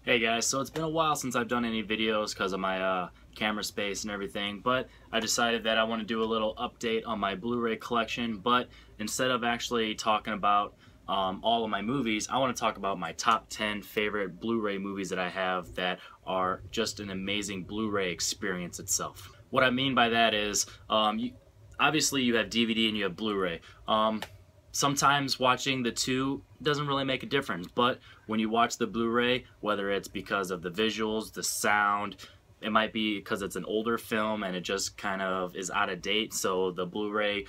Hey guys, so it's been a while since I've done any videos because of my camera space and everything, but I decided that I want to do a little update on my Blu-ray collection. But instead of actually talking about all of my movies, I want to talk about my top 10 favorite Blu-ray movies that I have that are just an amazing Blu-ray experience itself. What I mean by that is, obviously you have DVD and you have Blu-ray. Sometimes watching the two doesn't really make a difference, but when you watch the Blu-ray, whether it's because of the visuals, the sound, it might be because it's an older film and it just kind of is out of date, so the Blu-ray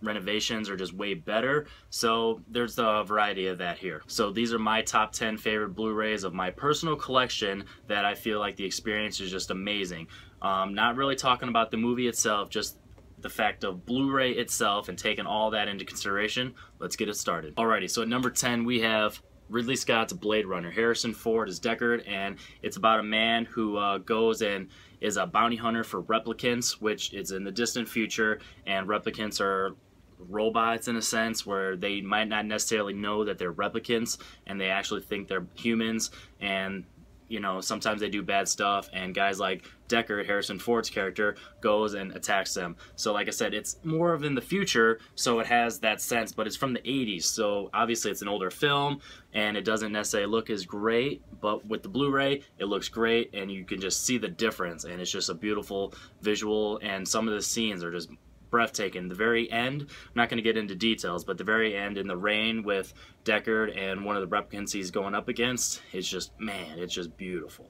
renovations are just way better. So there's a variety of that here. So these are my top 10 favorite Blu-rays of my personal collection that I feel like the experience is just amazing. Not really talking about the movie itself, just the fact of Blu-ray itself and taking all that into consideration. Let's get it started. Alrighty, so at number 10 we have Ridley Scott's Blade Runner. Harrison Ford is Deckard, and it's about a man who goes and is a bounty hunter for replicants, which is in the distant future, and replicants are robots in a sense where they might not necessarily know that they're replicants and they actually think they're humans, and you know, sometimes they do bad stuff, and guys like Deckard, Harrison Ford's character, goes and attacks them. So like I said, it's more of in the future, so it has that sense, but it's from the 80s, so obviously it's an older film, and it doesn't necessarily look as great, but with the Blu-ray, it looks great, and you can just see the difference, and it's just a beautiful visual, and some of the scenes are just breathtaking. The very end, I'm not going to get into details, but the very end in the rain with Deckard and one of the replicants he's going up against, it's just, man, it's just beautiful.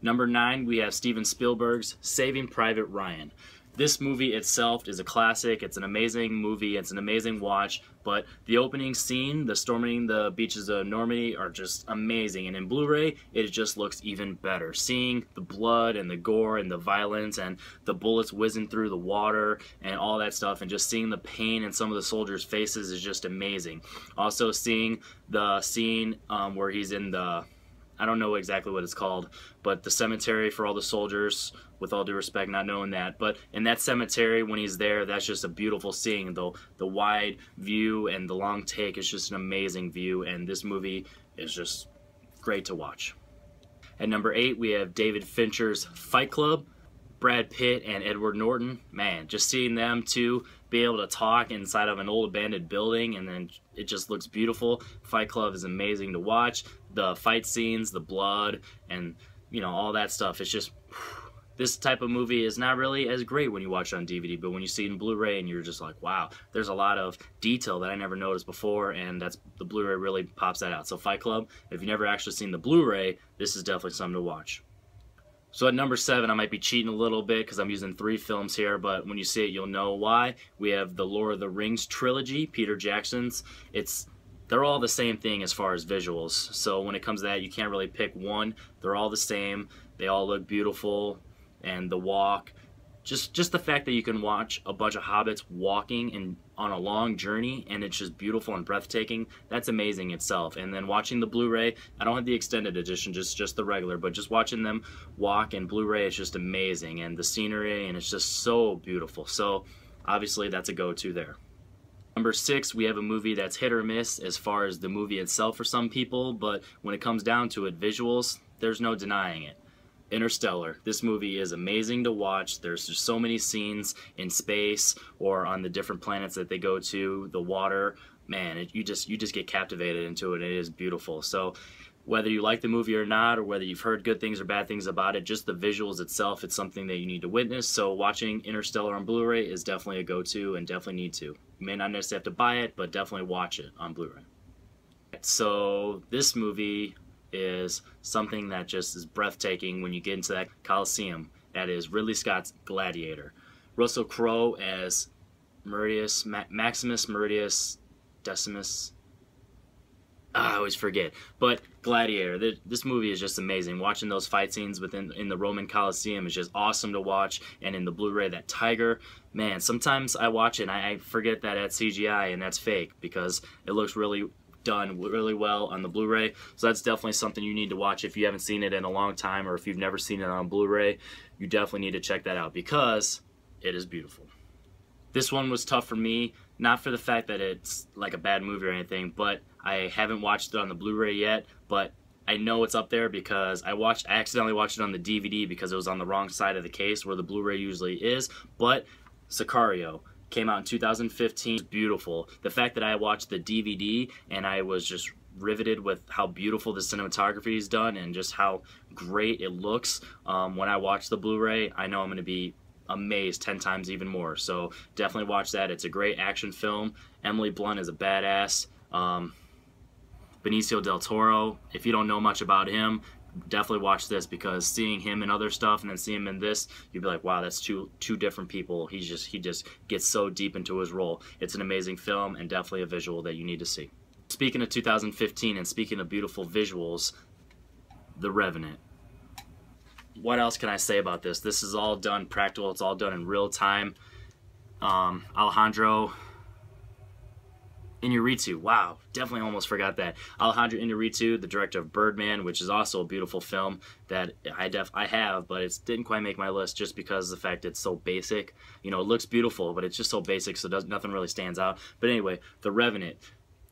Number 9, we have Steven Spielberg's Saving Private Ryan. This movie itself is a classic. It's an amazing movie. It's an amazing watch, but the opening scene, the storming the beaches of Normandy, are just amazing, and in Blu-ray it just looks even better. Seeing the blood and the gore and the violence and the bullets whizzing through the water and all that stuff, and just seeing the pain in some of the soldiers' faces is just amazing. Also seeing the scene where he's in the, I don't know exactly what it's called, but the cemetery for all the soldiers, with all due respect, not knowing that, but in that cemetery when he's there, that's just a beautiful scene. The wide view and the long take is just an amazing view, and this movie is just great to watch. At number 8, we have David Fincher's Fight Club. Brad Pitt and Edward Norton, man, just seeing them two be able to talk inside of an old abandoned building, and then it just looks beautiful. Fight Club is amazing to watch. The fight scenes, the blood, and you know, all that stuff. It's just, this type of movie is not really as great when you watch it on DVD, but when you see it in Blu-ray and you're just like, wow, there's a lot of detail that I never noticed before, and that's, the Blu-ray really pops that out. So Fight Club, if you've never actually seen the Blu-ray, this is definitely something to watch. So at number 7, I might be cheating a little bit because I'm using 3 films here, but when you see it, you'll know why. We have the Lord of the Rings trilogy, Peter Jackson's. They're all the same thing as far as visuals, so when it comes to that, you can't really pick one. They're all the same. They all look beautiful, and the walk, just the fact that you can watch a bunch of hobbits walking and on a long journey, and it's just beautiful and breathtaking, that's amazing itself. And then watching the Blu-ray, I don't have the extended edition, just the regular, but just watching them walk in Blu-ray is just amazing, and the scenery, and it's just so beautiful. So obviously that's a go-to there. Number 6, we have a movie that's hit or miss as far as the movie itself for some people, but when it comes down to it, visuals, there's no denying it. Interstellar. This movie is amazing to watch. There's just so many scenes in space or on the different planets that they go to, the water, man, you just get captivated into it. It is beautiful. So whether you like the movie or not, or whether you've heard good things or bad things about it, just the visuals itself, it's something that you need to witness. So watching Interstellar on Blu-ray is definitely a go-to, and definitely need to. You may not necessarily have to buy it, but definitely watch it on Blu-ray. So this movie is something that just is breathtaking when you get into that Coliseum. That is Ridley Scott's Gladiator. Russell Crowe as Maximus Meridius Decimus. I always forget. But Gladiator, this movie is just amazing. Watching those fight scenes in the Roman Coliseum is just awesome to watch. And in the Blu-ray, that tiger, man, sometimes I watch it and I forget that that's CGI and that's fake, because it looks really done really well on the Blu-ray. So that's definitely something you need to watch if you haven't seen it in a long time, or if you've never seen it on Blu-ray. You definitely need to check that out because it is beautiful. This one was tough for me, not for the fact that it's like a bad movie or anything, but I haven't watched it on the Blu-ray yet, but I know it's up there because I accidentally watched it on the DVD because it was on the wrong side of the case where the Blu-ray usually is. But Sicario came out in 2015. It's beautiful. The fact that I watched the DVD and I was just riveted with how beautiful the cinematography is done and just how great it looks when I watch the Blu-ray, I know I'm going to be amazed 10 times even more. So definitely watch that. It's a great action film. Emily Blunt is a badass. Benicio del Toro, if you don't know much about him, definitely watch this, because seeing him in other stuff and then seeing him in this, you'd be like, wow, that's two different people. He just gets so deep into his role. It's an amazing film and definitely a visual that you need to see. Speaking of 2015 and speaking of beautiful visuals, The Revenant. What else can I say about this? This is all done practical. It's all done in real time. Alejandro Iñárritu, wow, definitely almost forgot that. Alejandro Iñárritu, the director of Birdman, which is also a beautiful film that I have, but it didn't quite make my list just because of the fact it's so basic. You know, it looks beautiful, but it's just so basic, so nothing really stands out. But anyway, The Revenant,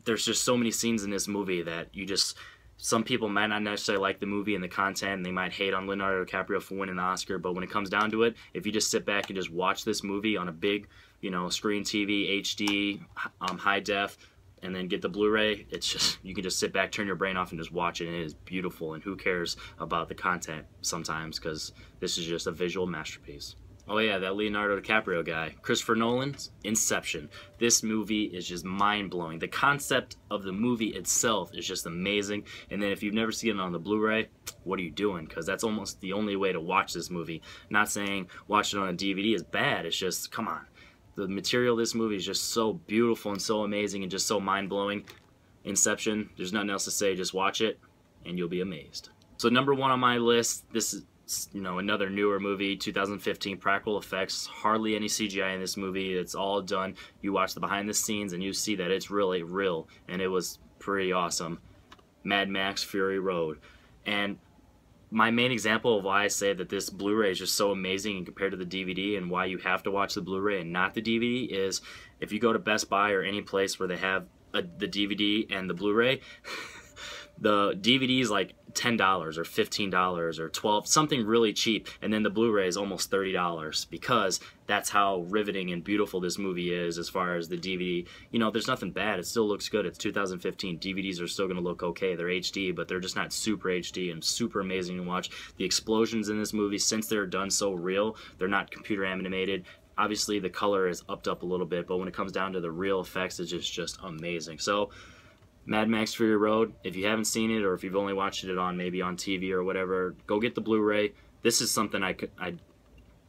there's just so many scenes in this movie that some people might not necessarily like the movie and the content, and they might hate on Leonardo DiCaprio for winning the Oscar, but when it comes down to it, if you just sit back and just watch this movie on a big, you know, screen TV, HD, high def, and then get the Blu-ray, it's just, you can just sit back, turn your brain off, and just watch it, and it is beautiful, and who cares about the content sometimes, because this is just a visual masterpiece. Oh yeah, that Leonardo DiCaprio guy. Christopher Nolan's Inception. This movie is just mind-blowing. The concept of the movie itself is just amazing. And then if you've never seen it on the Blu-ray, what are you doing? Because that's almost the only way to watch this movie. Not saying watch it on a DVD is bad. It's just, come on. The material of this movie is just so beautiful and so amazing and just so mind-blowing. Inception, there's nothing else to say. Just watch it and you'll be amazed. So number one on my list, this is, you know, another newer movie, 2015, practical effects, hardly any CGI in this movie. It's all done. You watch the behind the scenes and you see that it's really real, and it was pretty awesome. Mad Max Fury Road. And my main example of why I say that this Blu-ray is just so amazing and compared to the DVD, and why you have to watch the Blu-ray and not the DVD, is if you go to Best Buy or any place where they have the DVD and the Blu-ray, the DVD is like $10 or $15 or $12, something really cheap, and then the Blu-ray is almost $30, because that's how riveting and beautiful this movie is. As far as the DVD, you know, there's nothing bad. It still looks good. It's 2015. DVDs are still going to look okay. They're HD, but they're just not super HD and super amazing to watch. The explosions in this movie, since they're done so real, they're not computer animated. Obviously, the color is upped up a little bit, but when it comes down to the real effects, it's just amazing. So Mad Max Fury Road, if you haven't seen it, or if you've only watched it on maybe on TV or whatever, go get the Blu-ray. This is something I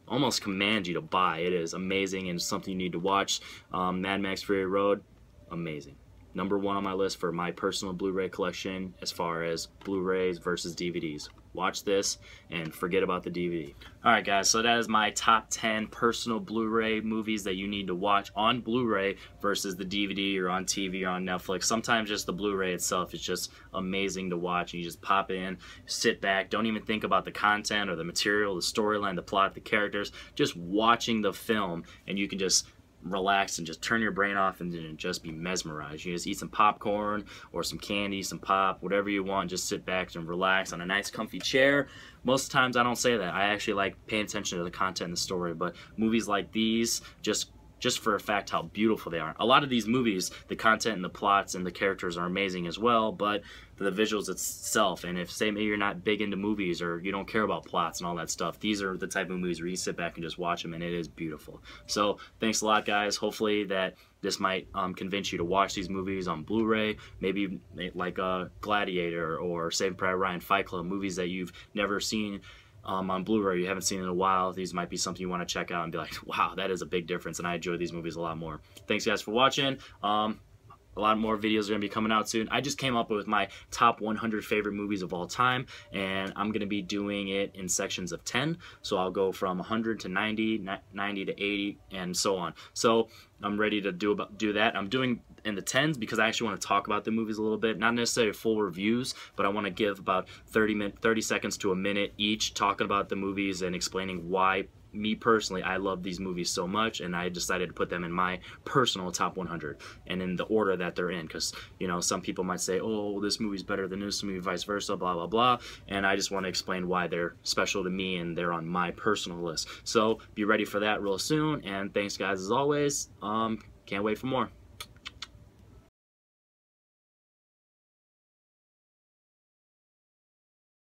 almost command you to buy. It is amazing and something you need to watch. Mad Max Fury Road, amazing. Number one on my list for my personal Blu-ray collection as far as Blu-rays versus DVDs. Watch this and forget about the DVD. Alright guys, so that is my top 10 personal Blu-ray movies that you need to watch on Blu-ray versus the DVD or on TV or on Netflix. Sometimes just the Blu-ray itself is just amazing to watch. You just pop in, sit back, don't even think about the content or the material, the storyline, the plot, the characters. Just watching the film, and you can just relax and just turn your brain off and just be mesmerized. You just eat some popcorn or some candy, some pop, whatever you want. Just sit back and relax on a nice comfy chair. Most times I don't say that. I actually like paying attention to the content and the story, but movies like these, just for a fact how beautiful they are. A lot of these movies, the content and the plots and the characters are amazing as well, but the visuals itself, and if say maybe you're not big into movies or you don't care about plots and all that stuff, these are the type of movies where you sit back and just watch them, and it is beautiful. So thanks a lot guys. Hopefully that this might convince you to watch these movies on Blu-ray, maybe like Gladiator or Saving Private Ryan, Fight Club, movies that you've never seen on Blu-ray, you haven't seen in a while. These might be something you want to check out and be like, wow, that is a big difference, and I enjoy these movies a lot more. Thanks guys for watching. A lot more videos are going to be coming out soon. I just came up with my top 100 favorite movies of all time, and I'm going to be doing it in sections of 10. So I'll go from 100 to 90, 90 to 80, and so on. So I'm ready to do that. I'm doing in the 10s because I actually want to talk about the movies a little bit. Not necessarily full reviews, but I want to give about 30 seconds to a minute each talking about the movies and explaining why me personally, I love these movies so much, and I decided to put them in my personal top 100 and in the order that they're in, because, you know, some people might say, oh, this movie's better than this movie, vice versa, blah, blah, blah, and I just want to explain why they're special to me and they're on my personal list. So be ready for that real soon, and thanks guys as always. Can't wait for more.